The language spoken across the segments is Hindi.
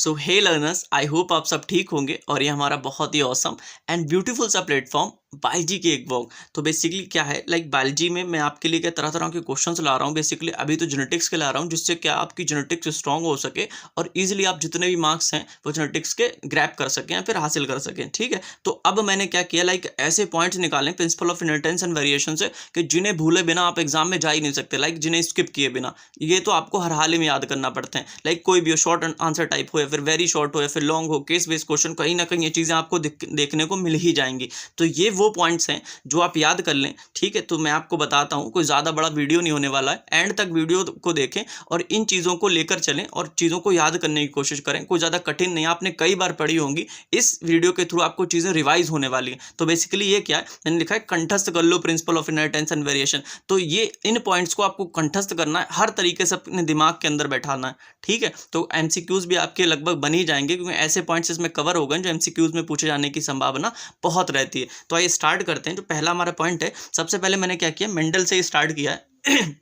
So hey learners, I hope आप सब ठीक होंगे और ये हमारा बहुत ही ऑसम एंड ब्यूटीफुल सा प्लेटफॉर्म बायोलॉजी की एक वॉक। तो बेसिकली क्या है, लाइक बायोलॉजी में मैं आपके लिए क्या तरह तरह के क्वेश्चंस ला रहा हूँ। बेसिकली अभी तो जेनेटिक्स के ला रहा हूँ, जिससे क्या आपकी जेनेटिक्स स्ट्रांग हो सके और इजीली आप जितने भी मार्क्स हैं वो जेनेटिक्स के ग्रैप कर सकें या फिर हासिल कर सकें। ठीक है, तो अब मैंने क्या किया, लाइक ऐसे पॉइंट्स निकालें principal of inheritance and variation से कि जिन्हें भूले बिना आप एग्जाम में जा ही नहीं सकते, लाइक जिन्हें स्किप किए बिना। ये तो आपको हर हाल में याद करना पड़ते हैं, लाइक कोई भी शॉर्ट आंसर टाइप हो या फिर वेरी शॉर्ट हो या फिर लॉन्ग हो, केस बेस्ड क्वेश्चन, कहीं ना कहीं ये चीज़ें आपको देखने को मिल ही जाएंगी। तो ये वो पॉइंट्स हैं जो आप याद कर लें। ठीक है, तो मैं आपको बताता हूँ, कोई ज़्यादा बड़ा वीडियो नहीं होने वाला है, एंड तक वीडियो को देखें और इन चीज़ों को लेकर चलें और चीज़ों को याद करने की कोशिश करें। कोई ज़्यादा कठिन नहीं, आपने कई बार पढ़ी होंगी, इस वीडियो के थ्रू आपको चीज़ें रिवाइज होने वाली हैं। तो बेसिकली ये क्या है, मैंने लिखा है कंठस्थ कर लो principle of inheritance and variation. तो ये इन पॉइंट्स को आपको कंठस्थ करना है, हर तरीके से अपने दिमाग के अंदर बैठाना है। ठीक है, तो एमसीक्यूज भी आपके लगभग बन ही जाएंगे, क्योंकि ऐसे पॉइंट्स इसमें कवर हो गए जो एमसीक्यूज में पूछे जाने की संभावना बहुत रहती है। तो आइए स्टार्ट करते हैं। जो पहला हमारा पॉइंट है, सबसे पहले मैंने क्या किया, मेंडल से स्टार्ट किया है।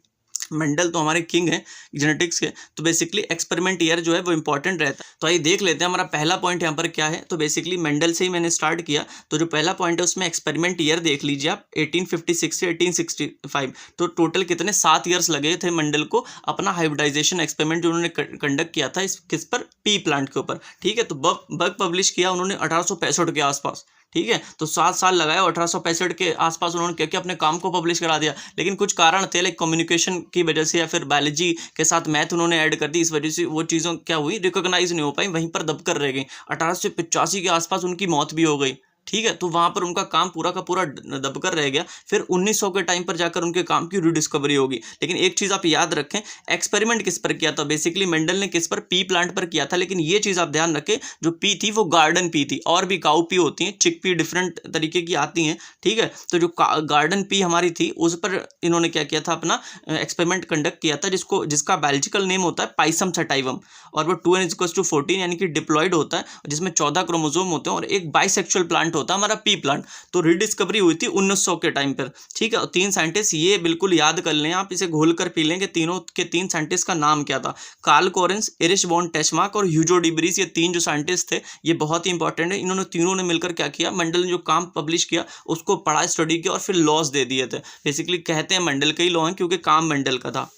मेंडल तो हमारे किंग हैं जेनेटिक्स के, तो बेसिकली एक्सपेरिमेंट ईयर जो है वो इंपॉर्टेंट रहता है। तो आइए देख लेते हैं हमारा पहला पॉइंट यहाँ पर क्या है। तो बेसिकली मेंडल से ही मैंने स्टार्ट किया। तो जो पहला पॉइंट है उसमें एक्सपेरिमेंट ईयर देख लीजिए आप, 1856 से 1865। तो टोटल कितने 7 ईयर्स लगे थे मेंडल को अपना हाइब्रिडाइजेशन एक्सपेरिमेंट जो उन्होंने कंडक्ट किया था, इस किस पर, पी प्लांट के ऊपर। ठीक है, तो बग पब्लिश किया उन्होंने 1865 के आसपास। ठीक है, तो 7 साल लगाए, 1865 के आसपास उन्होंने क्या किया, अपने काम को पब्लिश करा दिया। लेकिन कुछ कारण थे, लाइक कम्युनिकेशन की वजह से या फिर बायोलॉजी के साथ मैथ उन्होंने ऐड कर दी, इस वजह से वो चीज़ों क्या हुई, रिकॉग्नाइज नहीं हो पाई, वहीं पर दबकर रह गई। 1885 के आसपास उनकी मौत भी हो गई। ठीक है, तो वहां पर उनका काम पूरा का पूरा दबकर रह गया। फिर 1900 के टाइम पर जाकर उनके काम की रिडिस्कवरी होगी। लेकिन एक चीज़ आप याद रखें, एक्सपेरिमेंट किस पर किया था, बेसिकली मेंडल ने किस पर, पी प्लांट पर किया था। लेकिन ये चीज़ आप ध्यान रखें, जो पी थी वो गार्डन पी थी, और भी काउ पी होती हैं, चिक पी डिफरेंट तरीके की आती हैं। ठीक है, तो जो गार्डन पी हमारी थी उस पर इन्होंने क्या किया था, अपना एक्सपेरिमेंट कंडक्ट किया था, जिसका बायोलॉजिकल नेम होता है पाइसम सटाइवम। और वो 2n=14 यानी कि डिप्लॉयड होता है, जिसमें 14 क्रोमोसोम होते हैं और एक बाइसेक्सुअल प्लांट होता है हमारा पी प्लांट। तो रिडिस्कवरी हुई थी 1900 के टाइम पर। ठीक है, और 3 साइंटिस्ट, ये बिल्कुल याद कर लें, आप इसे घोल कर पी लें कि तीनों के 3 साइंटिस्ट का नाम क्या था। कार्ल कोरेंस, एरिश वॉन टेस्माक और ह्यूगो डिब्रीज, ये 3 जो साइंटिस्ट थे ये बहुत ही इंपॉर्टेंट है। इन्होंने तीनों ने मिलकर क्या किया, मेंडल ने जो काम पब्लिश किया उसको पढ़ा, स्टडी किया और फिर लॉज दे दिए थे। बेसिकली कहते हैं मेंडल के ही लॉ हैं, क्योंकि काम मेंडल का था।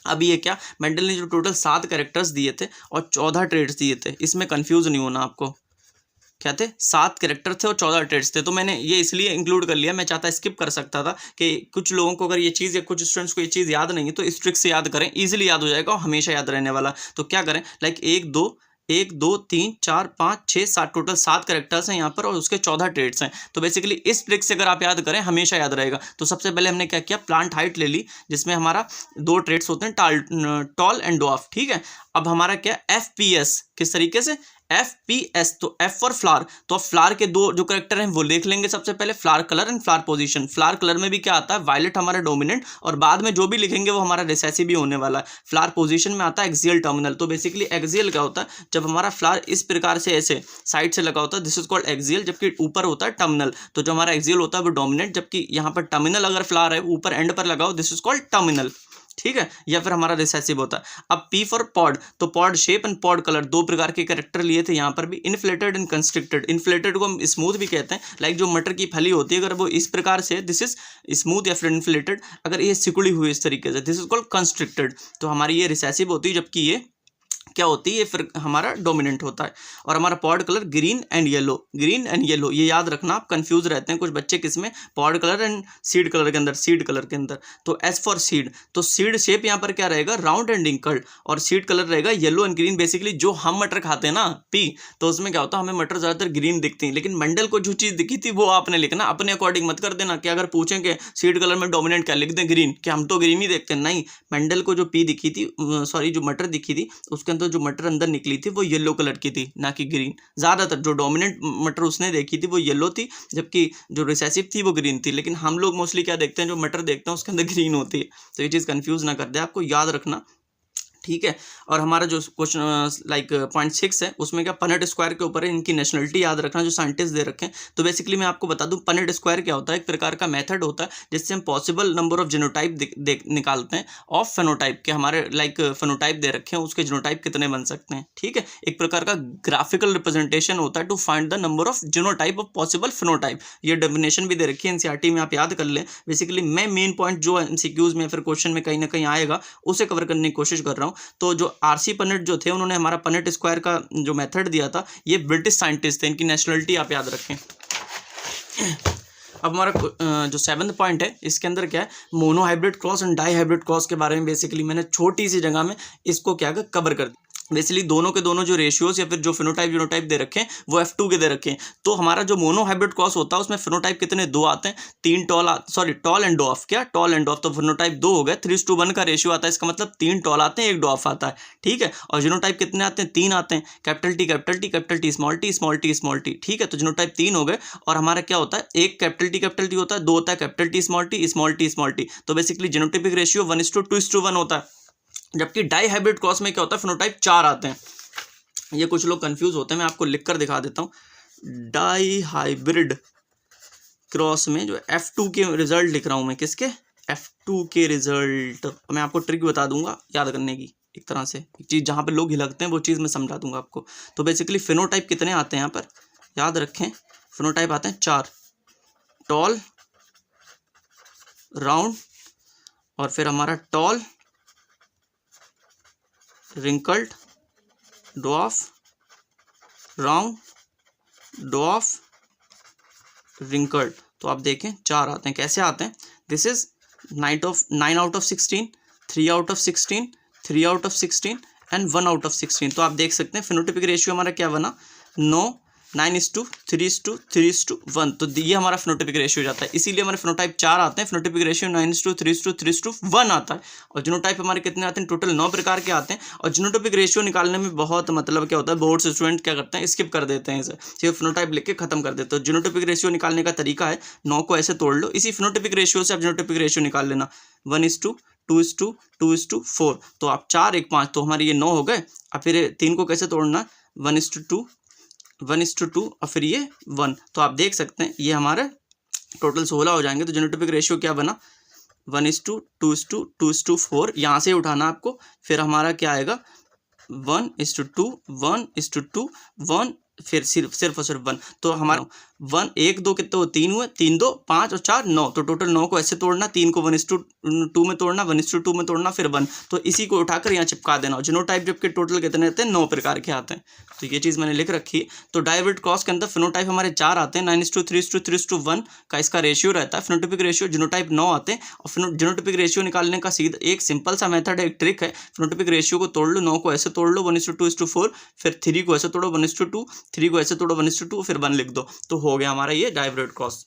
अब ये क्या, मेंडल ने जो टोटल 7 कैरेक्टर्स दिए थे और 14 ट्रेड्स दिए थे, इसमें कंफ्यूज नहीं होना आपको। क्या थे, 7 कैरेक्टर थे और 14 ट्रेड्स थे। तो मैंने ये इसलिए इंक्लूड कर लिया, मैं चाहता स्किप कर सकता था कि कुछ लोगों को अगर ये चीज़ या कुछ स्टूडेंट्स को ये चीज़ याद नहीं है, तो इस ट्रिक से याद करें, इजीली याद हो जाएगा और हमेशा याद रहने वाला। तो क्या करें, लाइक 1 2 3 4 5 6 7, टोटल 7 कैरेक्टर्स हैं यहाँ पर और उसके 14 ट्रेड्स हैं। तो बेसिकली इस ट्रिक से अगर आप याद करें हमेशा याद रहेगा। तो सबसे पहले हमने क्या किया, प्लांट हाइट ले ली, जिसमें हमारा 2 ट्रेड्स होते हैं, टॉल एंड ड्वार्फ। ठीक है, अब हमारा क्या, FPS, किस तरीके से, FPS, तो F फॉर फ्लावर। तो अब फ्लावर के 2 जो करेक्टर हैं वो देख लेंगे। सबसे पहले flower colour and flower position. Flower colour में भी क्या आता है, वायलेट हमारा डोमिनेंट, और बाद में जो भी लिखेंगे वो हमारा रिसेसिव भी होने वाला है। फ्लावर पोजीशन में आता है एक्सियल टर्मिनल। तो बेसिकली एक्सियल क्या होता है, जब हमारा फ्लावर इस प्रकार से ऐसे साइड से लगा होता है, दिस इज कॉल्ड एक्सियल, जबकि ऊपर होता है टर्मिनल। तो जो हमारा एक्सियल होता है वो डोमिनेंट, जबकि यहाँ पर टर्मिनल अगर फ्लावर है ऊपर एंड पर लगाओ, दिस इज कॉल्ड टर्मिनल। ठीक है, या फिर हमारा रिसेसिव होता है। अब P फॉर पॉड, तो pod shape and pod colour, 2 प्रकार के कैरेक्टर लिए थे यहाँ पर भी, इन्फ्लेटेड एंड कंस्ट्रिक्टेड। इन्फ्लेटेड को हम स्मूथ भी कहते हैं, लाइक जो मटर की फली होती है, अगर वो इस प्रकार से, दिस इज स्मूथ या फिर इन्फ्लेटेड, अगर ये सिकुड़ी हुई इस तरीके से, दिस इज कॉल्ड कंस्ट्रिक्टेड। तो हमारी ये रिसेसिव होती है, जबकि ये क्या होती है, फिर हमारा डोमिनेंट होता है। और हमारा pod colour green and yellow, green and yellow, ये याद रखना, आप कंफ्यूज रहते हैं कुछ बच्चे किसमें, pod colour and seed colour के अंदर, सीड कलर के अंदर। तो एस फॉर सीड, तो सीड शेप यहाँ पर क्या रहेगा, राउंड एंड रिंकल्ड, और सीड कलर रहेगा येलो एंड ग्रीन। बेसिकली जो हम मटर खाते हैं ना, पी, तो उसमें क्या होता है, हमें मटर ज़्यादातर ग्रीन दिखती है। लेकिन मंडल को जो चीज़ दिखी थी वो आपने लिखना, अपने अकॉर्डिंग मत कर देना कि अगर पूछें कि सीड कलर में डोमिनेंट क्या, लिख दें ग्रीन, कि हम तो ग्रीन ही देखते हैं। नहीं, मंडल को जो पी दिखी थी, सॉरी जो मटर दिखी थी, उसके अंदर जो मटर अंदर निकली थी वो येलो कलर की थी, ना कि ग्रीन। ज़्यादातर जो डोमिनेंट मटर उसने देखी थी वो येलो थी, जबकि जो रिसेसिव थी वो ग्रीन थी। लेकिन हम लोग मोस्टली क्या देखते हैं, जो मटर देखते हैं उसके अंदर ग्रीन होती है। तो ये चीज़ कंफ्यूज ना कर दे, आपको याद रखना। ठीक है। और हमारा जो क्वेश्चन लाइक पॉइंट 6 है उसमें क्या पनेट स्क्वायर के ऊपर है, इनकी नेशनलिटी याद रखना जो साइंटिस्ट दे रखे हैं। तो बेसिकली मैं आपको बता दूं पनेट स्क्वायर क्या होता है, एक प्रकार का मेथड होता है जिससे हम पॉसिबल नंबर ऑफ जीनोटाइप निकालते हैं ऑफ फेनोटाइप के, हमारे लाइक फेनोटाइप दे रखे हैं उसके जीनोटाइप कितने बन सकते हैं। ठीक है, एक प्रकार का ग्राफिकल रिप्रेजेंटेशन होता है to find the number of genotype of possible phenotype. ये डेफिनेशन भी दे रखी है एनसीईआरटी में, आप याद कर लें। बेसिकली मैं मेन पॉइंट जो एमसीक्यूज में फिर क्वेश्चन में कहीं ना कहीं आएगा उसे कवर करने की कोशिश कर रहा हूँ। तो जो आरसी पनेट जो थे उन्होंने हमारा पनेट स्क्वायर का जो मेथड दिया था, ये ब्रिटिश साइंटिस्ट थे, इनकी नेशनलिटी आप याद रखें। अब हमारा जो 7वां पॉइंट है इसके अंदर क्या है, monohybrid cross and dihybrid cross के बारे में बेसिकली मैंने छोटी सी जगह में इसको क्या कवर कर दिया। बेसिकली दोनों के दोनों जो रेशियोज या फिर जो फिनोटाइप जीनोटाइप दे रखे हैं वो F2 के दे रखे हैं। तो हमारा जो मोनो हाइब्रिड क्रॉस होता है उसमें फिनोटाइप कितने, 2 आते हैं, 3 टॉल एंड डॉफ, क्या टॉल एंड डॉफ, तो फिनोटाइप 2 हो गए, 3:1 का रेशियो आता है, इसका मतलब 3 टॉल आते हैं 1 डॉफ आता है। ठीक है, और जीनोटाइप कितने आते हैं, 3 आते हैं, capital T capital T capital T small T small T small T. ठीक है, तो जीनोटाइप 3 हो गए। और हमारा क्या होता है, एक कैपिटल टी होता है, 2 होता है capital T small T small T small T. तो बेसिकली जीनोटाइपिक रेशियो 1:2:1 होता है। जबकि डाई हाइब्रिड क्रॉस में क्या होता है, फिनोटाइप 4 आते हैं। ये कुछ लोग कंफ्यूज होते हैं, मैं आपको लिखकर दिखा देता हूँ। डाई हाइब्रिड क्रॉस में जो F2 के रिजल्ट लिख रहा हूँ मैं, किसके, F2 के रिजल्ट। मैं आपको ट्रिक बता दूंगा याद करने की, एक तरह से एक चीज़ जहाँ पे लोग हिलकते हैं वो चीज़ मैं समझा दूंगा आपको। तो बेसिकली फिनोटाइप कितने आते हैं यहाँ पर, याद रखें, फिनोटाइप आते हैं 4, टॉल, राउंड, और फिर हमारा टॉल, रिंकल्ड, डॉफ, राउंड, डॉफ, रिंकल्ड। तो आप देखें 4 आते हैं। कैसे आते हैं, this is 9 out of 16, 3 out of 16, 3 out of 16 and 1 out of 16। तो आप देख सकते हैं फिनोटाइपिक रेशियो हमारा क्या बना, 9:3:1। तो ये हमारा फिनोटाइपिक रेशियो जाता है, इसीलिए हमारे फिनोटाइप 4 आते हैं, फिनोटाइपिक रेशियो 9:3:1 आता है। और जीनोटाइप हमारे कितने आते हैं, टोटल 9 प्रकार के आते हैं। और जीनोटाइपिक रेशियो निकालने में बहुत मतलब क्या होता है, बोर्ड स्टूडेंट क्या करते हैं, स्किप कर देते हैं इसे, सिर्फ फिनोटाइप लिख के खत्म कर देते हैं। तो जीनोटाइपिक रेशियो निकालने का तरीका है, 9 को ऐसे तोड़ लो, इसी फिनोटाइपिक रेशियो से आप जीनोटाइपिक रेशियो निकाल लेना, 1:2:2:4। तो आप 4 1 5, तो हमारे ये 9 हो गए। अब फिर 3 को कैसे तोड़ना, 1:2 और फिर ये 1। तो आप देख सकते हैं ये हमारे टोटल 16 हो जाएंगे। तो जीनोटाइपिक रेशियो क्या बना, 1:2:2:4। यहाँ से उठाना आपको, फिर हमारा क्या आएगा, 1:2 1:2 1, फिर सिर्फ और सिर्फ 1। तो हमारा 1 1 2 कितने हुए, 3 हुए, 3 2 5 और 4 9। तो टोटल 9 को ऐसे तोड़ना, 3 को 1:2 में तोड़ना, 1:2 में तोड़ना, फिर 1। तो इसी को उठाकर यहाँ चिपका देना। जीनोटाइप जबकि टोटल कितने रहते हैं, 9 प्रकार के आते हैं। तो ये चीज़ मैंने लिख रखी है। तो डाई हाइब्रिड क्रॉस के अंदर फिनोटाइप हमारे 4 आते हैं, 9:3:3:1 का इसका रेशियो रहता है। फिनोटाइपिक रेशियो जीनोटाइप 9 आते हैं। और जीनोटाइपिक रेशियो निकालने का सीधा एक सिंपल सा मेथड है, एक ट्रिक है। फिनोटाइपिक रेशियो को तोड़ लो, 9 को ऐसे तोड़ लो 1:2:4, फिर 3 को ऐसे तोड़ो 1:2, 3 को ऐसे तोड़ो 1:2, फिर 1 लिख दो। तो हो गया हमारा ये डाई हाइब्रिड क्रॉस।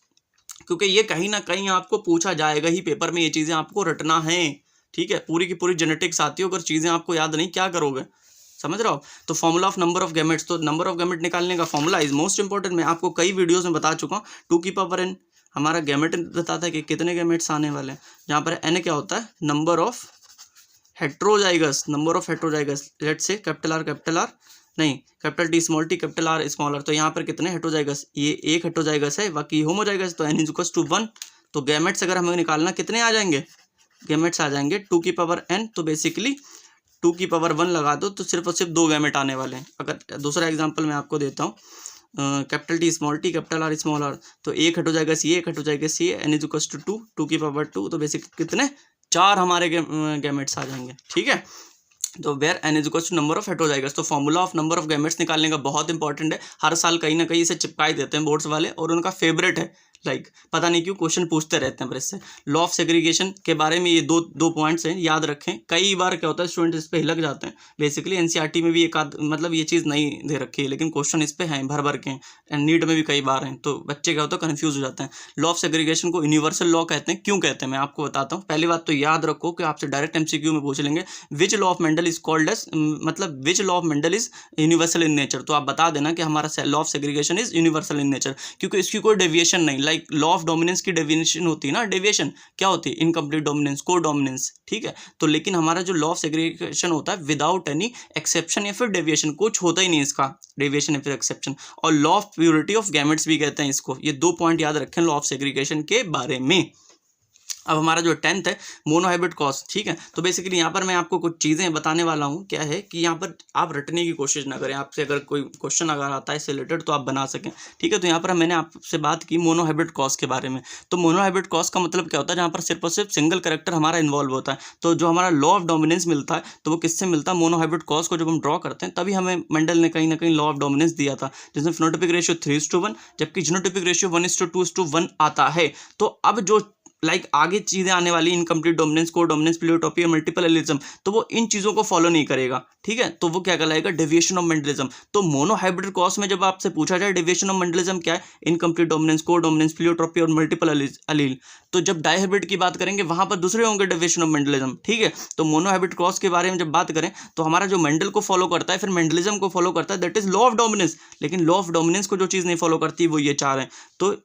क्योंकि ये कहीं ना कहीं आपको पूछा जाएगा ही पेपर में, ये चीज़ें आपको रटना है। ठीक है, पूरी की पूरी जेनेटिक्स आती है, अगर चीज़ें आपको याद नहीं क्या करोगे, समझ रहे हो। तो formula of number of gametes, तो नंबर ऑफ गैमेट निकालने का फॉर्मूला इज मोस्ट इंपॉर्टेंट। मैं आपको कई वीडियोस में बता चुका हूँ। 2n हमारा गैमेट बताता है कि कितने गैमेट्स आने वाले हैं, जहाँ पर n क्या होता है, number of heterozygous, let's say capital R नहीं, capital T small T capital R small R. तो यहाँ पर कितने हेट्रोजाइगस, ये एक हेट्रोजाइगस है, बाकी होमोजाइगस। तो n = 1। तो गैमेट्स अगर हमें निकालना कितने आ जाएंगे, गैमेट्स आ जाएंगे 2n। तो बेसिकली 2 लगा दो तो सिर्फ और सिर्फ 2 गैमेट आने वाले हैं। अगर दूसरा एग्जांपल मैं आपको देता हूँ, capital T small T capital R small R. तो एक हेट्रोजाइगस ये, एक हेट्रोजाइगस ये, n = 2 2 तो बेसिकली कितने, 4 हमारे गैमेट्स आ जाएंगे। ठीक है, तो where n = number of heterozygous. तो formula of number of gametes निकालने का बहुत इंपॉर्टेंट है। हर साल कहीं ना कहीं इसे चिपकाई देते हैं बोर्ड्स वाले, और उनका फेवरेट है। पता नहीं क्यों क्वेश्चन पूछते रहते हैं पर इससे। लॉ ऑफ सेग्रीगेशन के बारे में ये दो पॉइंट्स हैं, याद रखें। कई बार क्या होता है स्टूडेंट इस पे हिलक जाते हैं। बेसिकली एनसीईआरटी में भी एक आध मतलब ये चीज़ नहीं दे रखी है, लेकिन क्वेश्चन इस पे हैं, भर के हैं, एंड नीट में भी कई बार हैं। तो बच्चे क्या होता है कन्फ्यूज हो जाते हैं। लॉ ऑफ सेग्रीगेशन को यूनिवर्सल लॉ कहते हैं। क्यों कहते हैं मैं आपको बताता हूँ। पहली बात तो याद रखो कि आपसे डायरेक्ट एमसीक्यू में पूछ लेंगे, which law of Mendel is called as, मतलब which law of Mendel is universal in nature. तो आप बता देना कि हमारा law of segregation is universal in nature, क्योंकि इसकी कोई डेविएशन नहीं। लाइक लॉ ऑफ डोमिनेंस की डेफिनेशन होती है ना, डेविएशन क्या होती है, इनकम्प्लीट डोमिनेंस, को डोमिनेंस, ठीक है। तो लेकिन हमारा जो लॉ ऑफ सेग्रीगेशन होता है विदाउट एनी एक्सेप्शन या फिर डेविएशन, कुछ होता ही नहीं इसका डेविएशन या फिर एक्सेप्शन। और law of purity of gametes भी कहते हैं इसको। ये 2 पॉइंट याद रखें लॉ ऑफ सेग्रीगेशन के बारे में। अब हमारा जो 10th है मोनोहाइब्रिड क्रॉस, ठीक है। तो बेसिकली यहाँ पर मैं आपको कुछ चीज़ें बताने वाला हूँ। क्या है कि यहाँ पर आप रटने की कोशिश ना करें, आपसे अगर कोई क्वेश्चन अगर आता है इससे रिलेटेड तो आप बना सकें, ठीक है। तो यहाँ पर मैंने आपसे बात की मोनोहाइब्रिड क्रॉस के बारे में। तो मोनोहाइब्रिड क्रॉस का मतलब क्या होता है, जहाँ पर सिर्फ और सिर्फ सिंगल कैरेक्टर हमारा इन्वॉल्व होता है। तो जो हमारा लॉ ऑफ डोमिनेंस मिलता है तो वो किससे मिलता है, मोनोहाइब्रिड क्रॉस को जब हम ड्रॉ करते हैं तभी हमें मेंडल ने कहीं ना कहीं लॉ ऑफ डोमिनेंस दिया था, जिसमें फिनोटाइपिक रेशियो 3:1 जबकि जीनोटाइपिक रेशियो 1:2:1 आता है। तो अब जो आगे चीज़ें आने वाली इनकम्प्लीट डोमिनेंस, को डोमिनेंस, प्लियोटोपी, मल्टीपल एलिज्म, तो वो इन चीज़ों को फॉलो नहीं करेगा, ठीक है। तो वो क्या कहलाएगा, डेविएशन ऑफ मेंडलिज्म। तो मोनोहाइब्रिड क्रॉस में जब आपसे पूछा जाए डेविएशन ऑफ मेंडलिज्म क्या है, इनकम्प्लीट डोमिनेंस, को डोमिनेंस, प्लियोटोपी और मल्टीपल अलील। तो जब डाइहाइब्रिड की बात करेंगे वहां पर दूसरे होंगे डेविएशन ऑफ मेंडलिज्म, ठीक है। तो मोनोहाइब्रिड क्रॉस के बारे में जब बात करें तो हमारा जो मेंडल को फॉलो करता है फिर मेंडलिज्म को फॉलो करता है, that is law of dominance. लेकिन लॉ ऑफ डोमिनेंस को जो चीज़ नहीं फॉलो करती वो ये 4 हैं। तो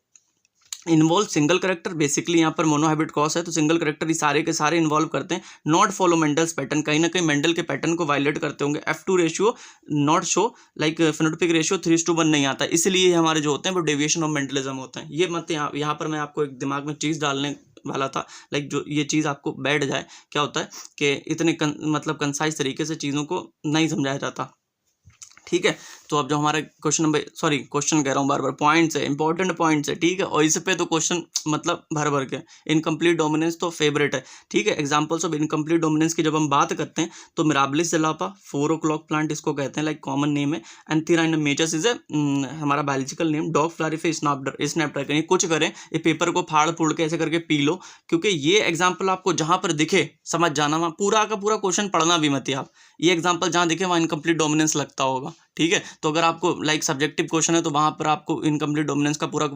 इन्वॉल्व सिंगल करेक्टर, बेसिकली यहाँ पर मोनोहाइब्रिड क्रॉस है तो सिंगल करेक्टर ही सारे के सारे इन्वॉल्व करते हैं। नॉट फॉलो मेंडल्स पैटर्न, कहीं ना कहीं मेंडल के पैटर्न को वायलेट करते होंगे। F2 ratio not show like phenotypic ratio 3:1 नहीं आता, इसलिए हमारे जो होते हैं वो डेविएशन ऑफ मेंडलिज्म होते हैं। ये मत यहाँ पर मैं आपको एक दिमाग में चीज़ डालने वाला था, लाइक जो ये चीज़ आपको बैठ जाए। क्या होता है कि इतने मतलब कंसाइज तरीके से चीज़ों को नहीं समझाया जाता, ठीक है। तो अब जो हमारा क्वेश्चन कह रहा हूँ बार बार, पॉइंट्स है, इंपॉर्टेंट पॉइंट्स है, ठीक है। और इस पे तो क्वेश्चन मतलब भर भर के। इनकम्प्लीट डोमिनेंस तो फेवरेट है, ठीक है। एग्जांपल्स ऑफ इनकम्प्लीट डोमिनेंस की जब हम बात करते हैं तो मिराबलिस जलापा, 4 o'clock प्लांट इसको कहते हैं, लाइक कॉमन नेम है। एंथीराइनम मेजस इज ए हमारा बायोलॉजिकल नेम। डॉग फ्लारिफे स्नैपड्रैगन, कुछ करें ये पेपर को फाड़ फूड़ के ऐसे करके पी लो, क्योंकि ये एग्जाम्पल आपको जहाँ पर दिखे समझ जाना, वहाँ पूरा का पूरा क्वेश्चन पढ़ना भी मत आप। ये एग्जाम्पल जहाँ दिखे वहाँ इनकम्प्लीट डोमिनेंस लगता होगा, ठीक है। तो अगर आपको लाइक सब्जेक्टिव क्वेश्चन है तो वहाँ पर आपको इनकम्प्लीट डोमिनेंस का पूरा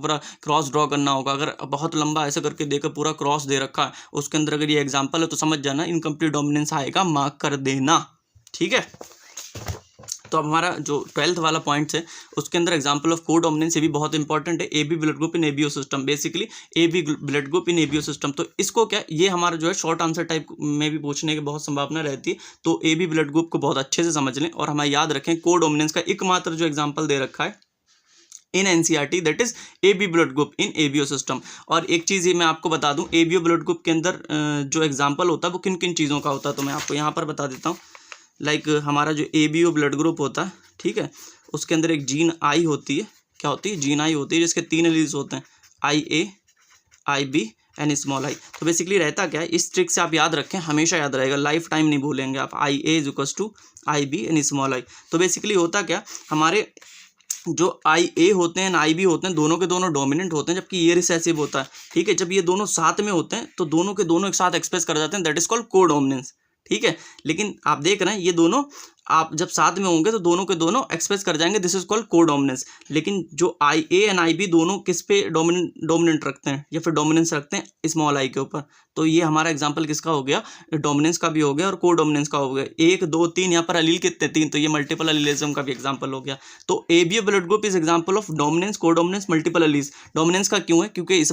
क्रॉस ड्रॉ करना होगा। अगर बहुत लंबा ऐसे करके देखकर पूरा क्रॉस दे रखा है उसके अंदर अगर ये एग्जाम्पल है तो समझ जाना इनकम्प्लीट डोमिनेंस आएगा, मार्क कर देना, ठीक है। तो अब हमारा जो 12th वाला पॉइंट्स है उसके अंदर एग्जांपल ऑफ को डोमिनेंस, ये भी बहुत इंपॉर्टेंट है। AB blood group in ABO system, basically AB blood group in ABO system. तो इसको क्या, ये हमारा जो है शॉर्ट आंसर टाइप में भी पूछने की बहुत संभावना रहती है। तो एबी ब्लड ग्रुप को बहुत अच्छे से समझ लें और हमें याद रखें को डोमिनेंस का एकमात्र जो एग्जाम्पल दे रखा है in NCERT, that is AB blood group in ABO system. और एक चीज़ ये मैं आपको बता दूं, एबीओ ब्लड ग्रुप के अंदर जो एग्जाम्पल होता है वो किन किन चीज़ों का होता है तो मैं आपको यहाँ पर बता देता हूँ। लाइक हमारा जो एबीओ ब्लड ग्रुप होता है, ठीक है, उसके अंदर एक जीन आई होती है। क्या होती है, जीन आई होती है, जिसके 3 एलील्स होते हैं, IA, IB and small I. तो बेसिकली रहता क्या है, इस ट्रिक से आप याद रखें, हमेशा याद रहेगा, लाइफ टाइम नहीं भूलेंगे आप। IA = IB and small I. तो बेसिकली होता क्या, हमारे जो IA होते हैं IB होते हैं दोनों के दोनों डोमिनेंट होते हैं, जबकि ये रिसेसिव होता है, ठीक है। जब ये दोनों साथ में होते हैं तो दोनों के दोनों एक साथ एक्सप्रेस कर जाते हैं, दैट इज कॉल्ड को डोमिनेंस, ठीक है। लेकिन आप देख रहे हैं ये दोनों आप जब साथ में होंगे तो दोनों के दोनों एक्सप्रेस कर जाएंगे, दिस इज कॉल्ड को डोमिनेंस। लेकिन जो IA एंड IB दोनों किस पे डोमिनेंट रखते हैं या फिर डोमिनेंस रखते हैं, स्मॉल आई के ऊपर। तो ये हमारा एग्जांपल किसका हो गया, डोमिनेंस का भी हो गया और को डोमिनेंस का हो गया। 1 2 3 यहाँ पर अलील कितने, 3, तो ये मल्टीपल अलीलिज्म का भी एग्जांपल हो गया। तो ABO blood group is example of dominance, को डोमिनेंस, मल्टीपल अलील्स। डोमिनेंस का क्यों है, क्योंकि इस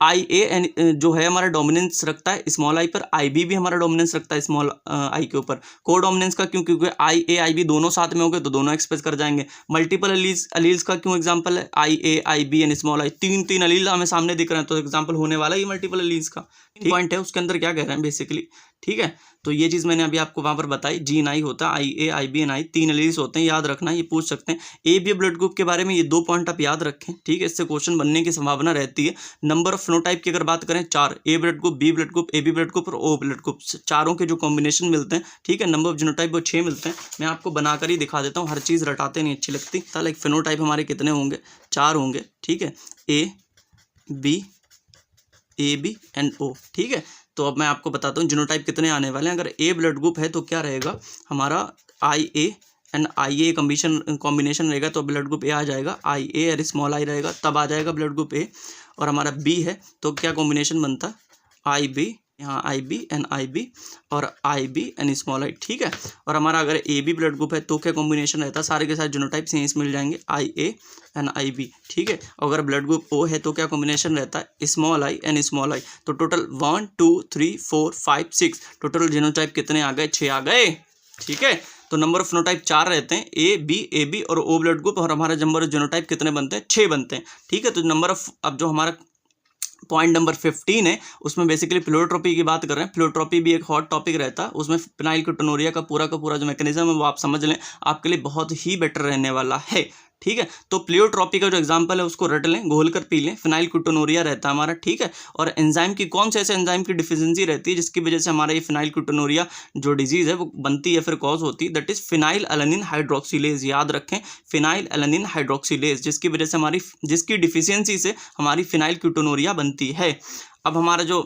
IA एंड जो है हमारा डोमिनेंस रखता है स्मॉल आई पर, IB भी हमारा डोमिनेंस रखता है स्मॉल आई के ऊपर। को डोमिनेंस का क्यों, क्योंकि IA IB दोनों साथ में होंगे तो दोनों एक्सप्रेस कर जाएंगे। मल्टीपल अलील्स का क्यों एग्जांपल है, IA IB and small I, 3 अलील हमें सामने दिख रहे हैं तो एग्जांपल होने वाला ही मल्टीपल अलील्स का। पॉइंट है उसके अंदर क्या कह रहे हैं बेसिकली, ठीक है। तो ये चीज़ मैंने अभी आपको वहाँ पर बताई, जीन आई होता है, IA IB and I, 3 alleles होते हैं, याद रखना, ये पूछ सकते हैं। एबीओ ब्लड ग्रुप के बारे में ये 2 पॉइंट आप याद रखें, ठीक है, इससे क्वेश्चन बनने की संभावना रहती है। नंबर ऑफ फिनोटाइप की अगर बात करें 4, A blood group, B blood group, AB blood group और O ब्लड ग्रुप, चारों के जो कॉम्बिनेशन मिलते हैं, ठीक है। नंबर ऑफ जीनोटाइप वो 6 मिलते हैं। मैं आपको बनाकर ही दिखा देता हूँ, हर चीज़ रटाते नहीं अच्छी लगती। तो लाइक फिनोटाइप हमारे कितने होंगे, 4 होंगे, ठीक है, A B AB and O, ठीक है। तो अब मैं आपको बताता हूँ जीनोटाइप कितने आने वाले हैं। अगर A ब्लड ग्रुप है तो क्या रहेगा हमारा, IA एंड IA कॉम्बिनेशन रहेगा तो ब्लड ग्रुप A आ जाएगा, IA और स्मॉल आई रहेगा तब आ जाएगा ब्लड ग्रुप A। और हमारा B है तो क्या कॉम्बिनेशन बनता है, IB यहाँ आई बी और स्मॉल आई, ठीक है। और हमारा अगर ए बी ब्लड ग्रुप है तो क्या कॉम्बिनेशन रहता है, सारे के सारे जीनोटाइप सेम मिल जाएंगे, आई बी, ठीक है। अगर ब्लड ग्रुप ओ है तो क्या कॉम्बिनेशन रहता है, स्मॉल आई, तो टोटल 1 2 3 4 5 6 टोटल जीनोटाइप कितने आ गए, 6 आ गए, ठीक है। तो नंबर ऑफ फिनोटाइप 4 रहते हैं, ए बी और ओ ब्लड ग्रुप, और हमारा नंबर ऑफ जीनोटाइप कितने बनते हैं, 6 बनते हैं, ठीक है। तो नंबर ऑफ, अब जो हमारा पॉइंट नंबर 15 है उसमें बेसिकली प्लेयोट्रोपी की बात कर रहे हैं। प्लेयोट्रोपी भी एक हॉट टॉपिक रहता है, उसमें फिनाइलकीटोनुरिया का पूरा जो मैकेनिज्म है वो आप समझ लें, आपके लिए बहुत ही बेटर रहने वाला है, ठीक है। तो प्लेयोट्रोपी का जो एग्जांपल है उसको रट लें, घोल कर पी लें, फिनाइलकीटोनुरिया रहता है हमारा, ठीक है। और एंजाइम की कौन से ऐसे एंजाइम की डिफिशिएंसी रहती है जिसकी वजह से हमारा ये फिनाइलकीटोनुरिया जो डिजीज है वो बनती है, फिर कॉज होती है, that is phenyl alanine hydroxylase, याद रखें, फिनाइल एलानिन हाइड्रोक्सिलेज, जिसकी वजह से जिसकी डिफिशियंसी से हमारी फिनाइलकीटोनुरिया बनती है। अब हमारा जो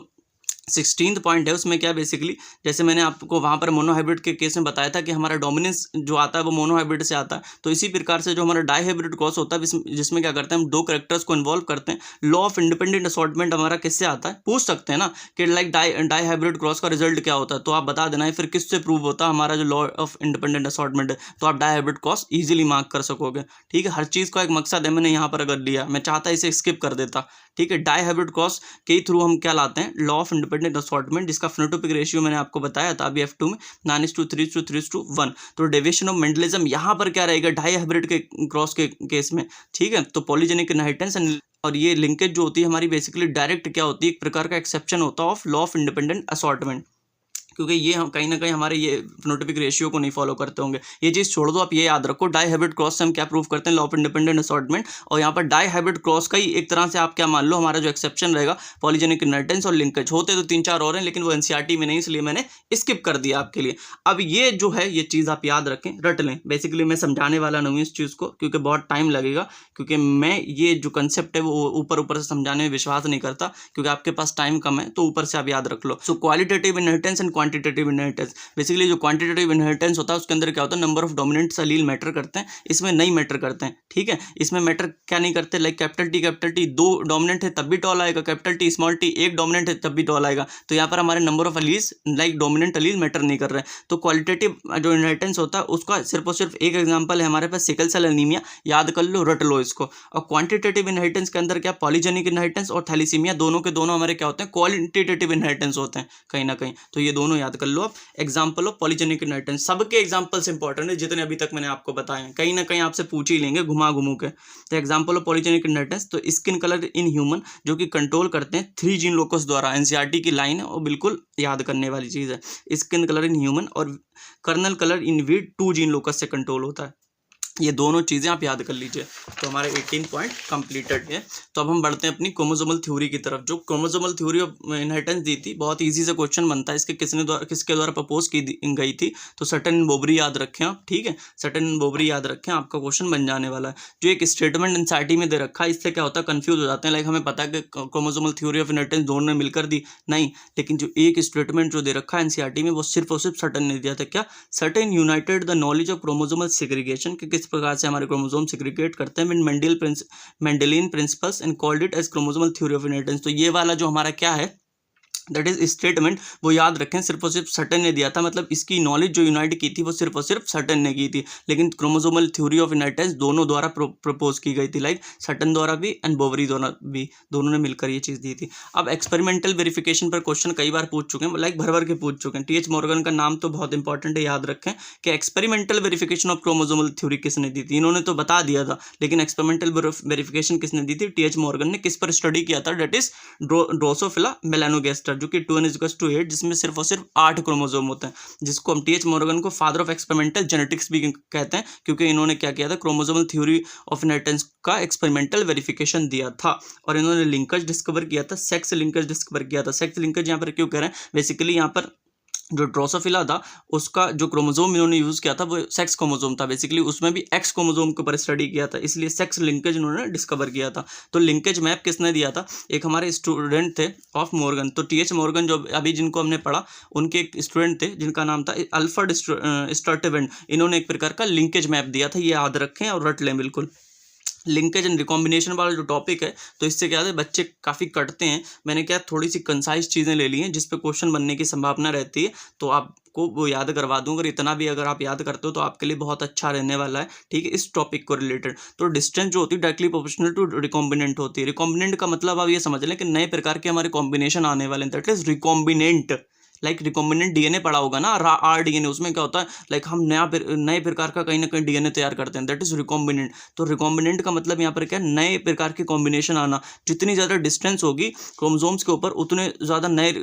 16th पॉइंट है उसमें क्या बेसिकली, जैसे मैंने आपको वहाँ पर मोनोहाइब्रिड के केस में बताया था कि हमारा डोमिनेंस जो आता है वो मोनोहाइब्रिड से आता है, तो इसी प्रकार से जो हमारा डाईहाइब्रिड क्रॉस होता है जिसमें क्या करते हैं हम 2 कैरेक्टर्स को इन्वॉल्व करते हैं। लॉ ऑफ इंडिपेंडेंट असॉर्टमेंट हमारा किससे आता है, पूछ सकते हैं ना कि लाइक डाईहाइब्रिड क्रॉस का रिजल्ट क्या होता है, तो आप बता देना है, फिर किससे प्रूव होता है हमारा जो लॉ ऑफ इंडिपेंडेंट असॉर्टमेंट है, तो आप डाईहाइब्रिड क्रॉस ईजिली मार्क कर सकोगे, ठीक है। हर चीज़ का एक मकसद है, मैंने यहाँ पर अगर लिया, मैं चाहता इसे स्किप कर देता, ठीक है। डाईहाइब्रिड क्रॉस के थ्रू हम क्या लाते हैं, लॉ ऑफ इंडिपेंडेंट असॉर्टमेंट, जिसका फिनोटाइपिक रेशियो मैंने आपको बताया था अभी F2 में 9:3:3:1। तो डेविएशन ऑफ मेंडलिज्म यहाँ पर क्या रहेगा डाईहाइब्रिड के क्रॉस के केस में, ठीक है। तो पॉलीजेनिक इनहेरिटेंस और ये लिंकेज जो होती है हमारी बेसिकली डायरेक्ट क्या होती है, एक प्रकार का एक्सेप्शन होता है of law of independent assortment, क्योंकि ये हम कहीं ना कहीं हमारे ये फिनोटाइपिक रेशियो को नहीं फॉलो करते होंगे। ये चीज़ छोड़ दो, आप ये याद रखो, डाईहाइब्रिड क्रॉस से हम क्या प्रूव करते हैं, लॉ ऑफ इंडिपेंडेंट असॉर्टमेंट। और यहाँ पर डाईहाइब्रिड क्रॉस का ही एक तरह से आप क्या मान लो, हमारा जो एक्सेप्शन रहेगा पॉलीजेनिक इनहेरिटेंस और लिंकेज, होते तो 3-4 और हैं लेकिन वो एनसीईआरटी में नहीं, इसलिए मैंने स्किप कर दिया आपके लिए। अब ये जो है ये चीज़ आप याद रखें, रट लें, बेसिकली मैं समझाने वाला नहीं हूँ इस चीज़ को क्योंकि बहुत टाइम लगेगा, क्योंकि मैं ये जो कंसेप्ट है वो ऊपर से समझाने में विश्वास नहीं करता, क्योंकि आपके पास टाइम कम है, तो ऊपर से आप याद रख लो। So qualitative inheritance and quantitative inheritance, basically जो क्वांटिटेटिव इनहेरिटेंस होता है उसके अंदर क्या होता है, number of dominant allele matter करते हैं, इसमें नहीं मैटर करते हैं, ठीक है। इसमें मैटर क्या नहीं करते, लाइक कैपिटल टी 2 डोमिनेंट है तब भी टॉल आएगा, capital T small T 1 dominant है तब भी टॉल आएगा, तो यहाँ पर हमारे number of alleles like dominant allele matter नहीं कर रहे हैं। तो क्वालिटेटिव जो इनहेरिटेंस होता है उसका सिर्फ और सिर्फ एक एग्जांपल है हमारे पास, सिकल सेल एनीमिया, याद कर लो, रट लो इसको। और क्वांटिटेटिव इनहेरिटेंस के अंदर क्या, पॉलीजेनिक इनहेरिटेंस और थैलीसीमिया, दोनों के दोनों हमारे क्या होते हैं, क्वालिटेटिव इनहेरिटेंस होते हैं कहीं ना कहीं, तो ये दोनों याद कर लो आप। एग्जांपल ऑफ पॉलीजेनिक इनहेरिटेंस, सबके एग्जांपल्स इंपॉर्टेंट है जितने अभी तक मैंने आपको बताए हैं, कहीं ना कहीं आपसे पूछ ही लेंगे घुमा घुमू के। तो एग्जांपल ऑफ पॉलीजेनिक इनहेरिटेंस, तो स्किन कलर इन ह्यूमन जो कि कंट्रोल करते हैं 3 जीन लोकस द्वारा, एनसीईआरटी की लाइन है और बिल्कुल याद करने वाली चीज़ है, स्किन कलर इन ह्यूमन और kernel colour in wheat 2 gene locus से कंट्रोल होता है, ये दोनों चीज़ें आप याद कर लीजिए। तो हमारे 18 पॉइंट कंप्लीटेड है। तो अब हम बढ़ते हैं अपनी क्रोमोसोमल थ्योरी की तरफ। जो क्रोमोसोमल थ्योरी ऑफ इनहेरिटेंस दी थी, बहुत इजी से क्वेश्चन बनता है, इसके किसके द्वारा प्रपोज की गई थी, तो सर्टेन बोबरी याद रखें आप, ठीक है, सर्टेन बोबरी याद रखें, आपका क्वेश्चन बन जाने वाला है। जो एक स्टेटमेंट एनसीईआरटी में दे रखा है, इससे क्या होता है, कंफ्यूज हो जाते हैं, लाइक हमें पता है कि क्रोमोसोमल थ्योरी ऑफ इनहेरिटेंस दोनों ने मिलकर दी, नहीं, लेकिन जो एक स्टेटमेंट जो दे रखा है एनसीईआरटी में वो सिर्फ और सिर्फ सर्टेन ने दिया था, क्या, certain united the knowledge of chromosomal segregation, कि किस प्रकार से हमारे क्रोमोसोम सेग्रीगेट करते हैं, Mendelian principles and called it as chromosomal theory of inheritance. तो ये वाला जो हमारा क्या है, दैट इज स्टेटमेंट, वो याद रखें, सिर्फ और सिर्फ सर्टेन ने दिया था, मतलब इसकी नॉलेज जो यूनाइट की थी वो सिर्फ और सिर्फ सर्टेन ने की थी, लेकिन क्रोमोसोमल थ्योरी ऑफ इनहेरिटेंस दोनों द्वारा प्रपोज की गई थी, लाइक सर्टेन द्वारा भी एंड बोवरी द्वारा भी, दोनों ने मिलकर ये चीज़ दी थी। अब एक्सपेरिमेंटल वेरिफिकेशन पर क्वेश्चन कई बार पूछ चुके हैं, लाइक भर के पूछ चुके हैं। टीएच मॉर्गन का नाम तो बहुत इंपॉर्टेंट है, याद रखें कि experimental verification of chromosomal theory किसने दी थी, इन्होंने तो बता दिया था, लेकिन एक्सपेरिमेंटल वेरिफिकेशन किसने दी थी, टीएच मॉर्गन ने। किस पर स्टडी किया था, दैट इज ड्रोसोफिला मेलानोगास्टर, जो कि 2n=8, जिसमें सिर्फ और सिर्फ 8 क्रोमोसोम होते हैं, जिसको हम टीएच मॉर्गन को फादर ऑफ एक्सपेरिमेंटल जेनेटिक्स भी कहते हैं, क्योंकि इन्होंने क्या किया था, क्रोमोसोमल थ्योरी ऑफ इनहेरिटेंस का एक्सपेरिमेंटल वेरिफिकेशन दिया था, और इन्होंने लिंकेज डिस्कवर किया था, सेक्स लिंकेज डिस्कवर किया था। सेक्स लिंकेज यहाँ पर क्यों कह रहे हैं, बेसिकली यहाँ पर जो ड्रोसोफिला था उसका जो क्रोमोसोम इन्होंने यूज़ किया था वो सेक्स क्रोमोसोम था, बेसिकली उसमें भी एक्स क्रोमोसोम के ऊपर स्टडी किया था, इसलिए सेक्स लिंकेज इन्होंने डिस्कवर किया था। तो लिंकेज मैप किसने दिया था, एक हमारे स्टूडेंट थे ऑफ मॉर्गन, तो टीएच मॉर्गन जो अभी जिनको हमने पढ़ा उनके एक स्टूडेंट थे जिनका नाम था अल्फ्रेड स्टर्टेवेंट, इन्होंने एक प्रकार का लिंकेज मैप दिया था, ये याद रखें और रट लें बिल्कुल। लिंकेज एंड रिकॉम्बिनेशन वाला जो टॉपिक है, तो इससे क्या है बच्चे काफ़ी कटते हैं। मैंने क्या थोड़ी सी कंसाइज चीज़ें ले ली हैं जिस पे क्वेश्चन बनने की संभावना रहती है, तो आपको वो याद करवा दूँ। अगर इतना भी अगर आप याद करते हो तो आपके लिए बहुत अच्छा रहने वाला है, ठीक है, इस टॉपिक को रिलेटेड। तो डिस्टेंस जो होती है डायरेक्टली प्रोपोर्शनल टू रिकॉम्बिनेंट होती है। रिकॉम्बिनेंट का मतलब आप ये समझ लें कि नए प्रकार के हमारे कॉम्बिनेशन आने वाले हैं, that is recombinant. Like recombinant DNA पढ़ा होगा ना, आर डीएनए, उसमें क्या होता है लाइक हम नए प्रकार का कहीं ना कहीं डीएनए तैयार करते हैं, दैट इज रिकॉम्बिनेंट। तो रिकॉम्बिनेंट का मतलब यहाँ पर क्या है, नए प्रकार के कॉम्बिनेशन आना। जितनी ज़्यादा डिस्टेंस होगी क्रोमोसोम्स के ऊपर उतने ज़्यादा नए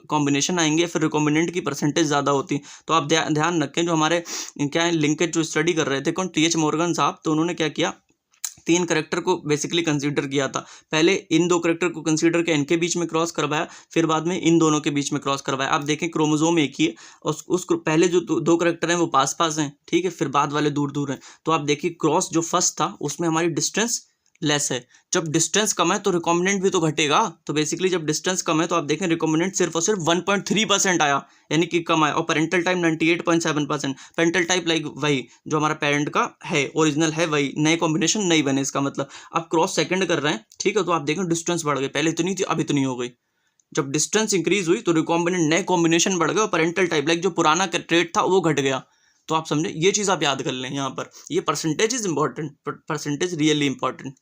कॉम्बिनेशन आएंगे, फिर रिकॉम्बिनेंट की परसेंटेज ज़्यादा होती। तो आप ध्यान रखें, जो हमारे क्या है लिंकेज जो स्टडी कर रहे थे कौन, टीएच मॉर्गन साहब, तो उन्होंने क्या किया, 3 करेक्टर को बेसिकली कंसीडर किया था। पहले इन 2 करेक्टर को कंसीडर किया, इनके बीच में क्रॉस करवाया, फिर बाद में इन दोनों के बीच में क्रॉस करवाया। आप देखें क्रोमोसोम एक ही है, और उस पहले जो 2 करेक्टर हैं वो पास पास हैं, ठीक है, फिर बाद वाले दूर दूर हैं। तो आप देखिए क्रॉस जो फर्स्ट था उसमें हमारी डिस्टेंस लेस है। जब डिस्टेंस कम है तो रिकॉम्बिनेंट भी तो घटेगा। तो बेसिकली जब डिस्टेंस कम है तो आप देखें रिकॉम्बिनेंट सिर्फ और सिर्फ 1.3% आया, यानी कि कम आया। और parental type 98.7%। Parental type like वही जो हमारा पेरेंट का है, ओरिजिनल है वही, नए कॉम्बिनेशन नहीं बने। इसका मतलब आप क्रॉस सेकंड कर रहे हैं, ठीक है, तो आप देखें डिस्टेंस बढ़ गई, पहले इतनी थी अब इतनी हो गई। जब डिस्टेंस इंक्रीज हुई तो रिकॉम्बिनेंट नए कॉम्बिनेशन बढ़ गए, और पेरेंटल टाइप लाइक जो पुराना ट्रेट था वो घट गया। तो आप समझे, ये चीज़ आप याद कर लें यहाँ पर। ये percentage is important, percentage really important,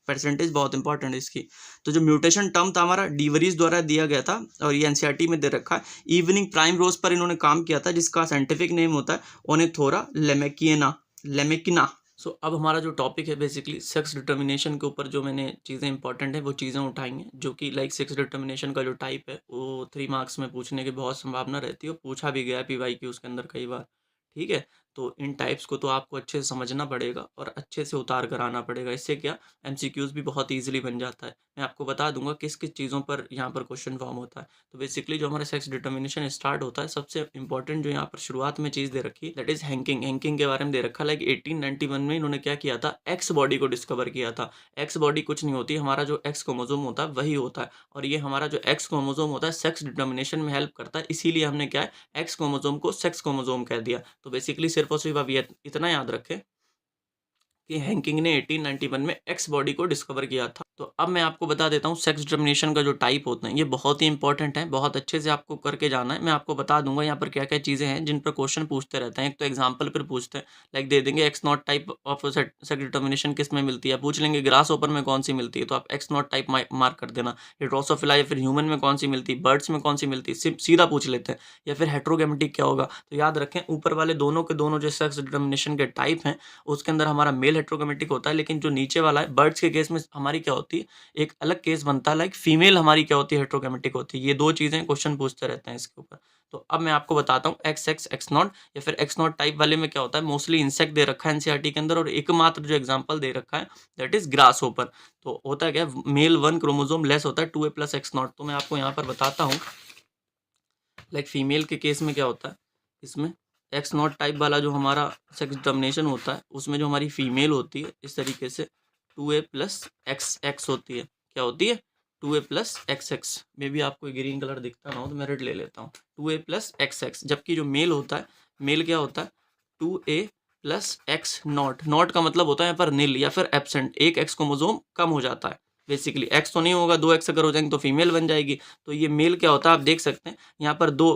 percentage बहुत इंपॉर्टेंट है इसकी। तो जो म्यूटेशन टर्म था हमारा डीवरीज द्वारा दिया गया था, और ये एनसीईआरटी में दे रखा है। इवनिंग प्राइम रोज पर इन्होंने काम किया था, जिसका साइंटिफिक नेम होता है ओनेथोरा लेमेकिना। सो अब हमारा जो टॉपिक है बेसिकली सेक्स डिटर्मिनेशन के ऊपर, जो मैंने चीज़ें इंपॉर्टेंट है वो चीज़ें उठाएंगे, जो कि लाइक सेक्स डिटर्मिनेशन का जो टाइप है वो 3 मार्क्स में पूछने की बहुत संभावना रहती है, पूछा भी गया है पीवाई की उसके अंदर कई बार, ठीक है। तो इन टाइप्स को तो आपको अच्छे से समझना पड़ेगा और अच्छे से उतार कर आना पड़ेगा। इससे क्या एमसीक्यूज़ भी बहुत ईजिली बन जाता है। मैं आपको बता दूंगा किस किस चीज़ों पर यहाँ पर क्वेश्चन फॉर्म होता है। तो बेसिकली जो हमारा सेक्स डिटर्मिनेशन स्टार्ट होता है, सबसे इंपॉर्टेंट जो यहाँ पर शुरुआत में चीज़ दे रखी है दैट इज हैंकिंग। हैंकिंग के बारे में दे रखा, लाइक 1891 में इन्होंने क्या किया था, एक्स बॉडी को डिस्कवर किया था। एक्स बॉडी कुछ नहीं होती, हमारा जो एक्स क्रोमोसोम होता है वही होता है, और ये हमारा जो एक्स क्रोमोसोम होता है सेक्स डिटर्मिनेशन में हेल्प करता है। इसीलिए हमने क्या है एक्स क्रोमोसोम को सेक्स क्रोमोसोम कह दिया। तो बेसिकली सिर्फ और सिर्फ अब ये इतना याद रखें कि हैंकिंग ने 1891 में एक्स बॉडी को डिस्कवर किया था। तो अब मैं आपको बता देता हूँ सेक्स डिटर्मिनेशन का जो टाइप होते हैं, ये बहुत ही इंपॉर्टेंट है, बहुत अच्छे से आपको करके जाना है। मैं आपको बता दूंगा यहाँ पर क्या क्या चीज़ें हैं जिन पर क्वेश्चन पूछते रहते हैं। एक तो एग्जाम्पल पर पूछते हैं, लाइक दे देंगे x not type of sex determination किस में मिलती है, पूछ लेंगे ग्रास ओपर में कौन सी मिलती है, तो आप एक्स नॉट टाइप मार्क कर देना। ये ड्रोसोफिला या फिर ह्यूमन में कौन सी मिलती है, बर्ड्स में कौन सी मिलती है, सीधा पूछ लेते हैं। या फिर हेट्रोगेमेटिक क्या होगा, तो याद रखें ऊपर वाले दोनों के दोनों जो सेक्स डिटर्मिनेशन के टाइप हैं उसके अंदर हमारा मेल हेट्रोगेमेटिक होता है, लेकिन जो नीचे वाला है बर्ड्स के केस में हमारी क्या होती है, एक अलग केस बनता है, लाइक फीमेल हमारी क्या होती है, हेट्रोगेमेटिक होती है। ये 2 चीज़ें क्वेश्चन पूछते रहते हैं इसके ऊपर। तो अब मैं आपको बताता हूँ एक्स एक्स एक्स नॉट या फिर एक्स नॉट टाइप वाले में क्या होता है। मोस्टली इंसेक्ट दे रखा है एनसीईआरटी के अंदर, और एकमात्र जो एग्जांपल दे रखा है दैट इज ग्रास ओपर। तो होता है क्या, मेल 1 क्रोमोसोम लेस होता है 2a + x नॉट। तो मैं आपको यहाँ पर बताता हूँ, लाइक फीमेल के केस में क्या होता है, इसमें एक्स नॉट टाइप वाला जो हमारा सेक्स डिटर्मिनेशन होता है उसमें जो हमारी फीमेल होती है इस तरीके से 2a + x होती है। क्या होती है, 2a + x। मे भी आपको ग्रीन कलर दिखता ना हो तो मैं रेड ले लेता हूँ, 2a + x। जबकि जो मेल होता है, मेल क्या होता है 2a + x नॉट। नॉट का मतलब होता है यहाँ पर नील या फिर एब्सेंट, एक एक्स क्रोमोसोम कम हो जाता है। बेसिकली एक्स तो नहीं होगा, 2x अगर हो जाएंगे तो फीमेल बन जाएगी। तो ये मेल क्या होता है आप देख सकते हैं यहाँ पर 2,